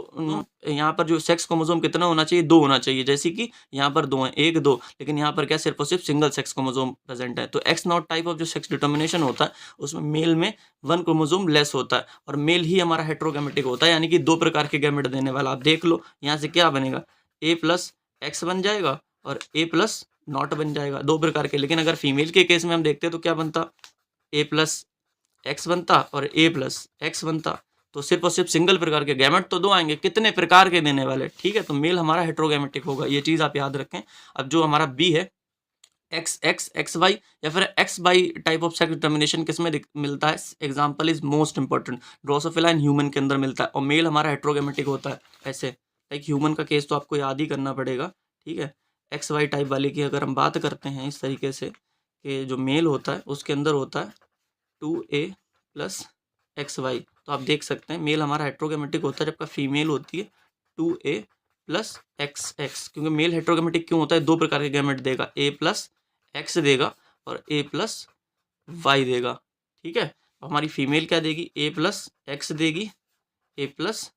यहाँ पर जो सेक्स क्रोमोसोम कितना होना चाहिए, 2 होना चाहिए। जैसे कि यहाँ पर 2 हैं, 1 2, लेकिन यहाँ पर क्या सिर्फ और सिर्फ सिंगल सेक्स क्रोमोसोम प्रेजेंट है। तो एक्स नॉट टाइप ऑफ जो सेक्स डिटर्मिनेशन होता है उसमें मेल में 1 क्रोमोसोम लेस होता है, और मेल ही हमारा हेट्रोगेमेटिक होता है, यानी कि 2 प्रकार के गैमेट देने वाला। आप देख लो यहाँ से क्या बनेगा, a + x बन जाएगा और a + नॉट बन जाएगा, 2 प्रकार के। लेकिन अगर फीमेल के केस में हम देखते हैं तो क्या बनता, a + x बनता और a + x बनता। तो सिर्फ और सिर्फ सिंगल प्रकार के गैमेट तो 2 आएंगे, कितने प्रकार के देने वाले, ठीक है। तो मेल हमारा हेट्रोगेमेटिक होगा, ये चीज़ आप याद रखें। अब जो हमारा बी है एक्स एक्स एक्स वाई या फिर X Y type of sex determination किस में मिलता है, example is most important, drosophila and human के अंदर मिलता है, और मेल हमारा हेट्रोगेमेटिक होता है। ऐसे लाइक ह्यूमन का केस तो आपको याद ही करना पड़ेगा, ठीक है। एक्स वाई टाइप वाले की अगर हम बात करते हैं इस तरीके से कि जो मेल होता है उसके अंदर होता है 2a + xy। तो आप देख सकते हैं मेल हमारा हेट्रोगेमेटिक होता है, जबकि फीमेल होती है 2a + xx। क्योंकि मेल हेट्रोगेमेटिक क्यों होता है, 2 प्रकार के गैमेट देगा, a + x देगा और ए प्लस वाई देगा, ठीक है। हमारी फीमेल क्या देगी, ए प्लस एक्स देगी, ए प्लस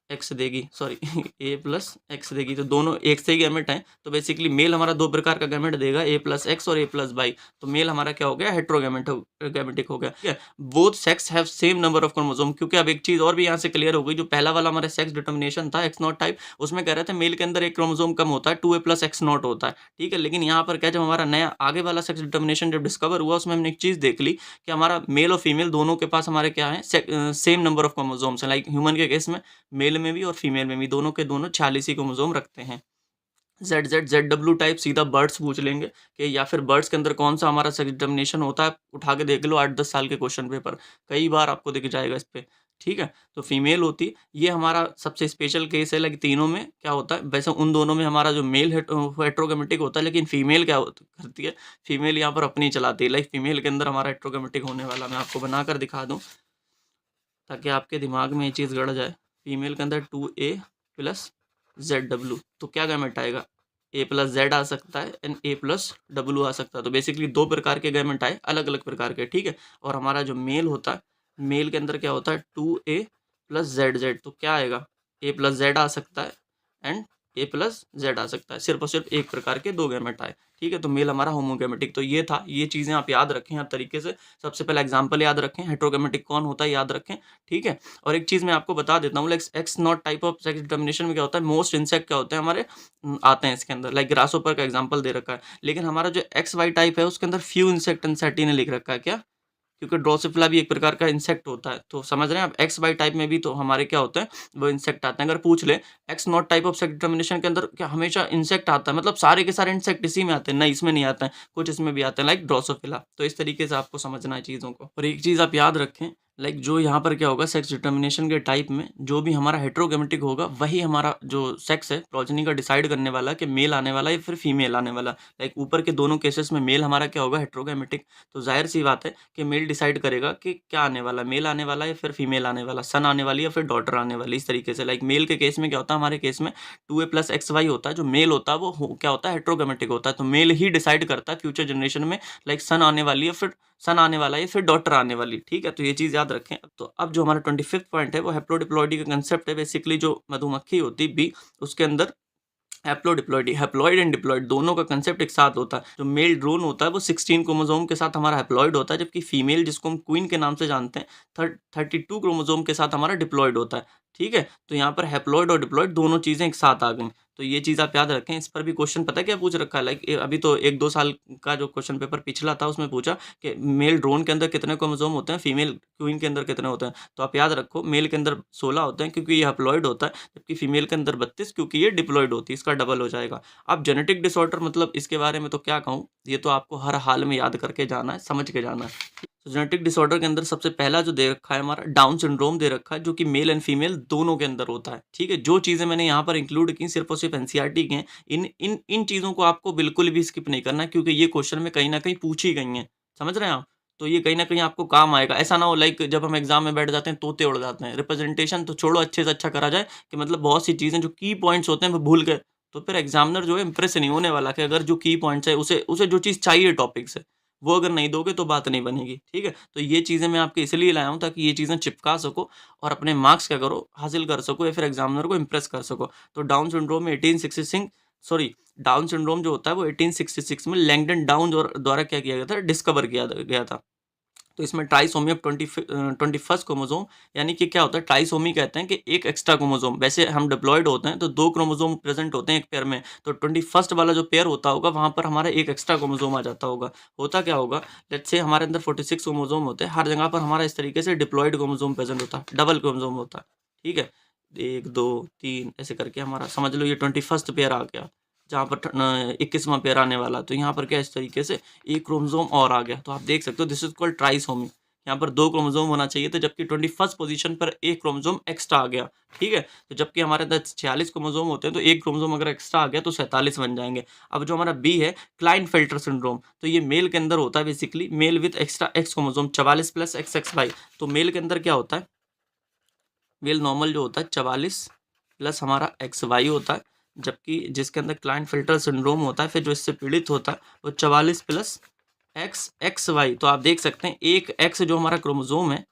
एक्स देगी, सॉरी ए प्लस एक्स देगी। तो दोनों एक से ही गैमेट हैं, तो बेसिकली मेल हमारा दो प्रकार का गैमेट देगा, ए प्लस एक्स और ए प्लस वाई। तो मेल हमारा क्या हो गया, हेट्रोगैमेटिक हो गया, ठीक है। Both sex have same number of chromosome, क्योंकि अब एक चीज और भी यहाँ से क्लियर हो गई। जो पहला वाला हमारा सेक्स डिटर्मिनेशन था एक्स नॉट टाइप, उसमें कह रहे थे मेल के अंदर एक क्रोमोसोम कम होता है, 2a प्लस एक्स नॉट होता है, ठीक है। लेकिन यहाँ पर क्या, जब हमारा नया आगे वाला सेक्स डिटर्मिनेशन जब डिस्कवर हुआ, उसमें हमने एक चीज देख ली कि हमारा मेल और फीमेल दोनों के पास हमारे क्या है, सेम नंबर ऑफ क्रोमोसोम्स हैं। लाइक ह्यूमन के केस में मेल में भी और फीमेल में भी दोनों के दोनों 46 ही क्रोमोसोम रखते हैं। ZZ ZW टाइप सीधा बर्ड्स पूछ लेंगे कि या फिर बर्ड्स के अंदर कौन सा हमारा सेक्स डिटर्मिनेशन होता है, उठा के देख लो 8-10 साल के क्वेश्चन पेपर, कई बार आपको दिख जाएगा इस पे, ठीक है। तो फीमेल होती, ये हमारा सबसे स्पेशल केस है। लाइक तीनों में क्या होता है, वैसे उन दोनों में हमारा जो मेल हेट्रोगेमेटिक होता है, लेकिन फीमेल क्या करती है, फीमेल यहाँ पर अपनी चलाती है। लाइक फीमेल के अंदर हमारा हेट्रोगेमेटिक होने वाला, मैं आपको बनाकर दिखा दूँ ताकि आपके दिमाग में ये चीज़ गड़ जाए। फीमेल के अंदर 2a प्लस ZW, तो क्या गैमेट आएगा, a प्लस जेड आ सकता है एंड a प्लस W आ सकता है। तो बेसिकली दो प्रकार के गैमेट आए, अलग अलग प्रकार के, ठीक है। और हमारा जो मेल होता है, मेल के अंदर क्या होता है 2a प्लस ZZ, तो क्या आएगा, a प्लस जेड आ सकता है एंड a प्लस जेड आ सकता है। सिर्फ और सिर्फ एक प्रकार के दो गैमेट आए, ठीक है। तो मेल हमारा होमोगैमेटिक। तो ये था, ये चीज़ें आप याद रखें हर तरीके से। सबसे पहले एग्जाम्पल याद रखें, हेट्रोगैमेटिक कौन होता है याद रखें, ठीक है। और एक चीज़ मैं आपको बता देता हूँ, like x not type of sex determination में क्या होता है, मोस्ट इंसेक्ट क्या होते हैं हमारे आते हैं इसके अंदर। लाइक ग्रासहोपर का एग्जाम्पल दे रखा है, लेकिन हमारा जो एक्स वाई टाइप है उसके अंदर फ्यू इंसेक्ट एनसेटी ने लिख रखा है, क्या, क्योंकि ड्रोसोफिला भी एक प्रकार का इंसेक्ट होता है। तो समझ रहे हैं आप, एक्स वाई टाइप में भी तो हमारे क्या होते हैं, वो इंसेक्ट आते हैं। अगर पूछ ले x not type of sex determination के अंदर क्या हमेशा इंसेक्ट आता है, मतलब सारे के सारे इंसेक्ट इसी में आते हैं, नहीं इसमें नहीं आते हैं, कुछ इसमें भी आते हैं, लाइक ड्रोसोफिला। तो इस तरीके से आपको समझना है चीज़ों को। और एक चीज़ आप याद रखें, लाइक जो यहाँ पर क्या होगा, सेक्स डिटर्मिनेशन के टाइप में जो भी हमारा हेट्रोगेमेटिक होगा, वही हमारा जो सेक्स है प्रोजेनी का डिसाइड करने वाला कि मेल आने वाला है या फिर फीमेल आने वाला। लाइक ऊपर के दोनों केसेस में मेल हमारा क्या होगा, हेट्रोगेमेटिक। तो जाहिर सी बात है कि मेल डिसाइड करेगा कि क्या आने वाला, मेल आने वाला है या फिर फीमेल आने वाला, सन आने वाली या फिर डॉटर आने वाली। इस तरीके से लाइक मेल के केस में क्या होता है, हमारे केस में 2a प्लस एक्स वाई होता है। जो मेल होता है वो क्या होता है, हेट्रोगेमेटिक होता है। तो मेल ही डिसाइड करता है फ्यूचर जनरेशन में, लाइक सन आने वाली है, फिर सन आने वाला है, फिर डॉटर आने वाली, ठीक है। तो ये चीज़ याद रखें। तो अब जो हमारा 25th पॉइंट है वो हैप्लोडिप्लॉइडी का कंसेप्ट है। बेसिकली जो मधुमक्खी होती है बी, उसके अंदर हैप्लोडिप्लॉइडी, हैप्लॉइड एंड डिप्लॉइड दोनों का कंसेप्ट एक साथ होता है। जो मेल ड्रोन होता है वो 16 क्रोमोसोम के साथ हमारा हैप्लॉइड होता है, जबकि फीमेल जिसको हम क्वीन के नाम से जानते हैं 32 क्रोमोसोम के साथ हमारा डिप्लॉइड होता है, ठीक है। तो यहाँ पर हैप्लॉइड और डिप्लॉइड दोनों चीज़ें एक साथ आ गई। तो ये चीज़ आप याद रखें। इस पर भी क्वेश्चन पता है क्या पूछ रखा है, लाइक अभी तो 1-2 साल का जो क्वेश्चन पेपर पिछला था उसमें पूछा कि मेल ड्रोन के अंदर कितने क्रोमोसोम होते हैं, फीमेल क्वीन के अंदर कितने होते हैं। तो आप याद रखो, मेल के अंदर 16 होते हैं क्योंकि ये हैप्लॉइड होता है, जबकि फीमेल के अंदर 32 क्योंकि ये डिप्लॉइड होती है, इसका डबल हो जाएगा। अब जेनेटिक डिसऑर्डर मतलब इसके बारे में तो क्या कहूँ, ये तो आपको हर हाल में याद करके जाना है, समझ के जाना है। तो जेनेटिक डिसऑर्डर के अंदर सबसे पहला जो दे रखा है हमारा डाउन सिंड्रोम दे रखा है, जो कि मेल एंड फीमेल दोनों के अंदर होता है, ठीक है। जो चीज़ें मैंने यहाँ पर इंक्लूड की सिर्फ और सिर्फ एनसीईआरटी की हैं। इन इन इन चीज़ों को आपको बिल्कुल भी स्किप नहीं करना, क्योंकि ये क्वेश्चन में कहीं ना कहीं पूछी गई हैं, समझ रहे हैं आप। तो ये कहीं ना कहीं आपको काम आएगा। ऐसा ना हो लाइक जब हम एग्जाम में बैठ जाते हैं तोते उड़ जाते हैं। रिप्रेजेंटेशन तो छोड़ो, अच्छे से अच्छा करा जाए कि मतलब बहुत सी चीज़ें जो की पॉइंट्स होते हैं वो भूल गए, तो फिर एग्जामिनर जो है इंप्रेस नहीं होने वाला कि अगर जो की पॉइंट्स है उसे उसे जो चीज़ चाहिए टॉपिक से वो अगर नहीं दोगे तो बात नहीं बनेगी, ठीक है। तो ये चीज़ें मैं आपके इसलिए लाया हूँ ताकि ये चीज़ें चिपका सको और अपने मार्क्स क्या करो हासिल कर सको या फिर एग्जामिनर को इंप्रेस कर सको। तो डाउन सिंड्रोम में 1866 सॉरी डाउन सिंड्रोम जो होता है वो 1866 में लैंगडन डाउन द्वारा क्या किया गया था, डिस्कवर किया गया था। तो इसमें ट्राइसोमी ऑफ 21st क्रोमोसोम, यानी कि क्या होता है, ट्राइसोमी कहते हैं कि एक एक्स्ट्रा क्रोमोसोम। वैसे हम डिप्लॉयड होते हैं तो 2 क्रोमोसोम प्रेजेंट होते हैं एक पेयर में, तो 21st वाला जो पेयर होता होगा वहाँ पर हमारा एक एक्स्ट्रा क्रोमोसोम आ जाता होगा। होता क्या होगा, लेट्स से हमारे अंदर 46 क्रोमोसोम होते हैं, हर जगह पर हमारा इस तरीके से डिप्लॉयड क्रोमोसोम प्रेजेंट होता है, डबल क्रोमोसोम होता है, ठीक है। 1 2 3 ऐसे करके हमारा समझ लो ये 21st पेयर आ गया, जहाँ पर 21वां पेयर आने वाला। तो यहाँ पर क्या इस तरीके से एक क्रोमोसोम और आ गया, तो आप देख सकते हो दिस इज कॉल्ड ट्राइसोमी। यहाँ पर 2 क्रोमोसोम होना चाहिए था, जबकि 21st पोजीशन पर एक क्रोमोसोम एक्स्ट्रा आ गया, ठीक है। तो जबकि हमारे अंदर 46 क्रोमोसोम होते हैं तो एक क्रोमोसोम अगर एक्स्ट्रा आ गया तो 47 बन जाएंगे। अब जो हमारा बी है क्लाइनफेल्टर सिंड्रोम, तो ये मेल के अंदर होता है, basically male with extra X chromosome 44 plus X X Y. तो मेल के अंदर क्या होता है, मेल नॉर्मल जो होता है 44 प्लस हमारा एक्स वाई होता है, जबकि जिसके अंदर क्लाइनफेल्टर सिंड्रोम होता है फिर जो इससे पीड़ित होता है वो 44 प्लस एक्स एक्स वाई, तो आप देख सकते हैं एक एक्स जो हमारा क्रोमोसोम है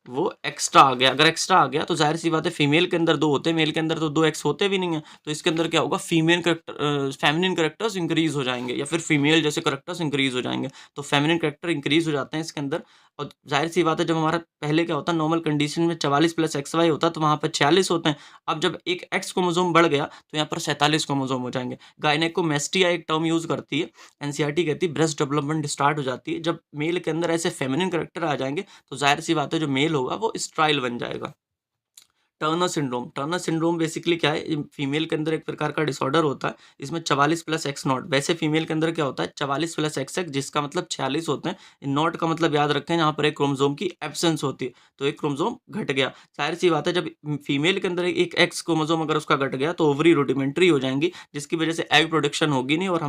वो एक्स्ट्रा आ गया। अगर एक्स्ट्रा आ गया तो ज़ाहिर सी बात है फीमेल के अंदर 2 होते हैं, मेल के अंदर तो 2 एक्स होते भी नहीं हैं। तो इसके अंदर क्या होगा, female character feminine characters increase हो जाएँगे या फिर फीमेल जैसे करैक्टर्स इंक्रीज़ हो जाएँगे। तो फेमिनिन करैक्टर इंक्रीज़ हो जाते हैं इसके अंदर। और ज़ाहिर सी बात है जब हमारा पहले क्या होता है नॉर्मल कंडीशन में 44 प्लस XY होता है तो वहाँ पर 46 होते हैं। अब जब एक एक्स क्रोमोसोम बढ़ गया तो यहाँ पर 47 क्रोमोसोम हो जाएँगे। गायनेकोमेस्टिया एक टर्म यूज़ करती है, एनसीईआरटी कहती है ब्रेस्ट डेवलपमेंट स्टार्ट हो जाती है। जब मेल के अंदर ऐसे फेमिनिन करैक्टर आ जाएँगे तो ज़ाहिर-सी बात है जो मेल होगा वो स्टेराइल बन जाएगा। टर्नर सिंड्रोम बेसिकली क्या है, फीमेल के अंदर एक प्रकार का डिसऑर्डर होता है। इसमें 44 प्लस एक्स नॉट, वैसे फीमेल के अंदर क्या होता है 44 प्लस एक्स एक्स, जिसका मतलब 46 होते हैं। नॉट का मतलब याद रखें यहाँ पर एक क्रोमोसोम की एब्सेंस होती है, तो एक क्रोमोसोम घट गया। जाहिर सी बात है जब फीमेल के अंदर एक एक्स क्रोमोसोम अगर उसका घट गया तो ओवरी रुडिमेंट्री हो जाएंगी, जिसकी वजह से एग प्रोडक्शन होगी नहीं और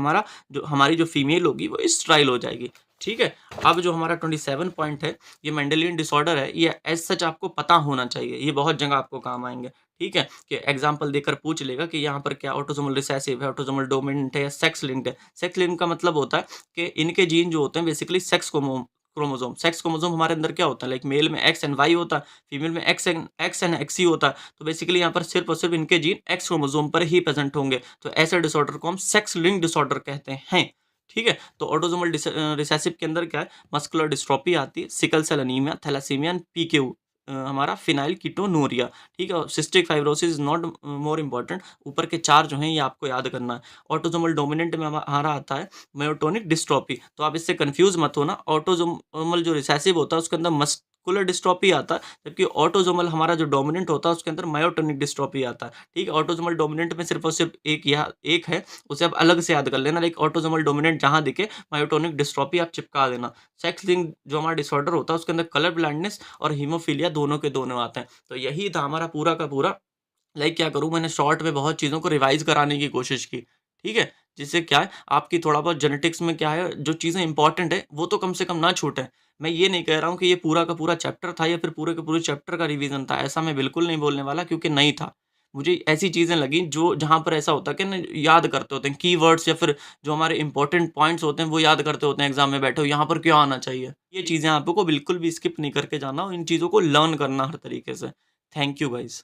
हमारी जो फीमेल होगी वो स्टेराइल हो जाएगी। ठीक है। अब जो हमारा 27 पॉइंट है, ये मेंडेलियन डिसऑर्डर है, ये एज सच आपको पता होना चाहिए, ये बहुत जगह आपको काम आएंगे। ठीक है, कि एग्जाम्पल देकर पूछ लेगा कि यहाँ पर क्या ऑटोसोमल रिसेसिव है, ऑटोसोमल डोमिनेंट है या सेक्स लिंक्ड है। सेक्स लिंक का मतलब होता है कि इनके जीन जो होते हैं basically sex chromosome. Sex chromosome हमारे अंदर क्या होता है, लाइक मेल में एक्स एंड वाई होता है, फीमेल में एक्स एंड एक्स ही होता है। तो बेसिकली यहाँ पर सिर्फ और सिर्फ इनके जीन एक्स क्रोमोसोम पर ही प्रेजेंट होंगे। तो ऐसे डिसऑर्डर को हम सेक्स लिंक डिसऑर्डर कहते हैं। ठीक है, तो ऑटोसोमल रिसेसिव के अंदर क्या है, मस्कुलर डिस्ट्रोफी आती है, sickle cell anaemia, thalassaemia and PKU, हमारा फिनाइल कीटोनूरिया। ठीक है, cystic fibrosis is not more important. ऊपर के 4 जो हैं ये आपको याद करना है। ऑटोसोमल डोमिनेंट में हमारा आता है मायोटोनिक डिस्ट्रोफी, तो आप इससे कंफ्यूज मत होना। ऑटोसोमल जो रिसेसिव होता है उसके अंदर मस्कुलर डिस्ट्रोफी आता है, जबकि ऑटोसोमल हमारा जो डोमिनेंट होता है उसके अंदर मायोटोनिक डिस्ट्रोफी आता है। ठीक है, ऑटोसोमल डोमिनेंट में सिर्फ और सिर्फ एक है, उसे आप अलग से याद कर लेना, लाइक ऑटोसोमल डोमिनेंट जहाँ दिखे मायोटोनिक डिस्ट्रोफी आप चिपका देना। सेक्स लिंक जो हमारा डिसऑर्डर होता है उसके अंदर कलर ब्लाइंडनेस और हीमोफीलिया दोनों के दोनों आते हैं। तो यही था हमारा पूरा का पूरा। लाइक क्या करूँ, मैंने शॉर्ट में बहुत चीज़ों को रिवाइज़ कराने की कोशिश की, ठीक है? जिससे क्या है, आपकी थोड़ा बहुत जेनेटिक्स में क्या है, जो चीज़ें इम्पोर्टेंट है, वो तो कम से कम ना छूटें। मैं ये नहीं कह रहा हूँ कि ये पूरा का पूरा चैप्टर था या फिर पूरे के पूरे चैप्टर का रिवीज़न था, ऐसा मैं बिल्कुल नहीं बोलने वाला क्योंकि नहीं था। मुझे ऐसी चीज़ें लगी जो जहाँ पर ऐसा होता है कि ना याद करते होते हैं, कीवर्ड्स या फिर जो हमारे इम्पोर्टेंट पॉइंट्स होते हैं, वो याद करते होते हैं एग्ज़ाम में बैठे हो, यहाँ पर क्या आना चाहिए। ये चीज़ें आपको बिल्कुल भी स्किप नहीं करके जाना और इन चीज़ों को लर्न करना हर तरीके से। Thank you guys.